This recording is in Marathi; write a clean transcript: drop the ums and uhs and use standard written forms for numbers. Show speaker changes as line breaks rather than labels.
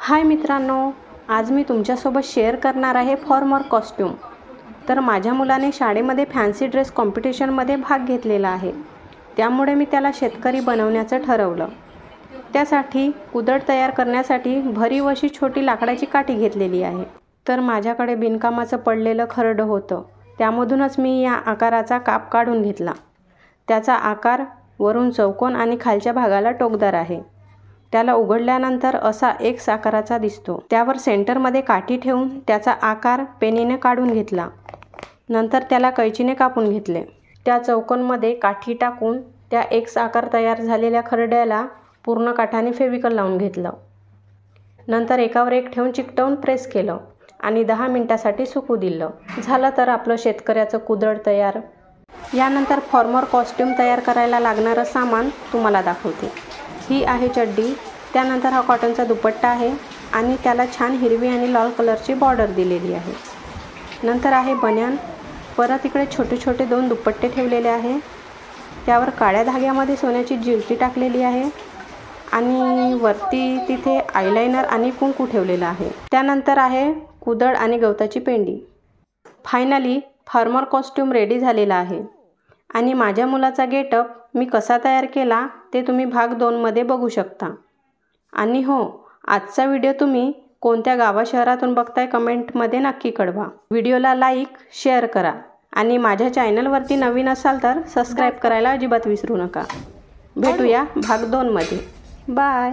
हाय मित्रांनो, आज मी तुमच्यासोबत शेअर करणार आहे फॉर्मर कॉस्ट्यूम। तर माझ्या मुलाने शाळेमध्ये फॅन्सी ड्रेस कॉम्पिटिशनमध्ये भाग घेतलेला आहे, त्यामुळे मी त्याला शेतकरी बनवण्याचं ठरवलं। त्यासाठी कुदळ तयार करण्यासाठी भरीव अशी छोटी लाकडाची काठी घेतलेली आहे। तर माझ्याकडे बिनकामाचं पडलेलं खरडं होतं, त्यामधूनच मी या आकाराचा काप काढून घेतला। त्याचा आकार वरून चौकोन आणि खालच्या भागाला टोकदार आहे। त्याला उघडल्यानंतर असा एक्स आकाराचा दिसतो। त्यावर सेंटरमध्ये काठी ठेवून त्याचा आकार पेनीने काढून घेतला। नंतर त्याला कैचीने कापून घेतले। त्या चौकोनमध्ये काठी टाकून त्या एक्स आकार तयार झालेल्या खरड्याला पूर्ण काठाने फेविकल लावून घेतलं। नंतर एकावर एक ठेवून चिकटवून प्रेस केलं आणि 10 मिनिटांसाठी सुकू दिलं। झालं तर आपलं शेतकऱ्याचं कुदळ तयार। यानंतर फॉर्मर कॉस्ट्यूम तयार करायला लागणारं सामान तुम्हाला दाखवते। ही आहे चड्डी, त्यानंतर हा कॉटनचा दुपट्टा आहे आणि त्याला छान हिरवी आणि लाल कलरची बॉर्डर दिलेली आहे। नंतर आहे बन्यान, परत इकडे छोटे छोटे 2 दुपट्टे ठेवलेले आहे। त्यावर काळ्या धाग्यामध्ये सोन्याची जिवती टाकलेली आहे आणि वरती तिथे आयलाइनर आणि कुंकू ठेवलेलं आहे। त्यानंतर आहे कुदळ आणि गवताची पेंडी। फायनली फॉर्मर कॉस्ट्यूम रेडी झालेला आहे आणि माझ्या मुलाचा गेटअप मी कसा तयार केला ते तुम्ही भाग 2 मध्ये बघू शकता। आणि हो, आजचा व्हिडिओ तुम्ही कोणत्या गावा-शहरातून बघताय कमेंटमध्ये नक्की कळवा। व्हिडिओला लाईक, शेअर करा आणि माझ्या चॅनलवरती नवीन असाल तर सबस्क्राईब करायला अजिबात विसरू नका। भेटूया भाग 2 मध्ये। बाय।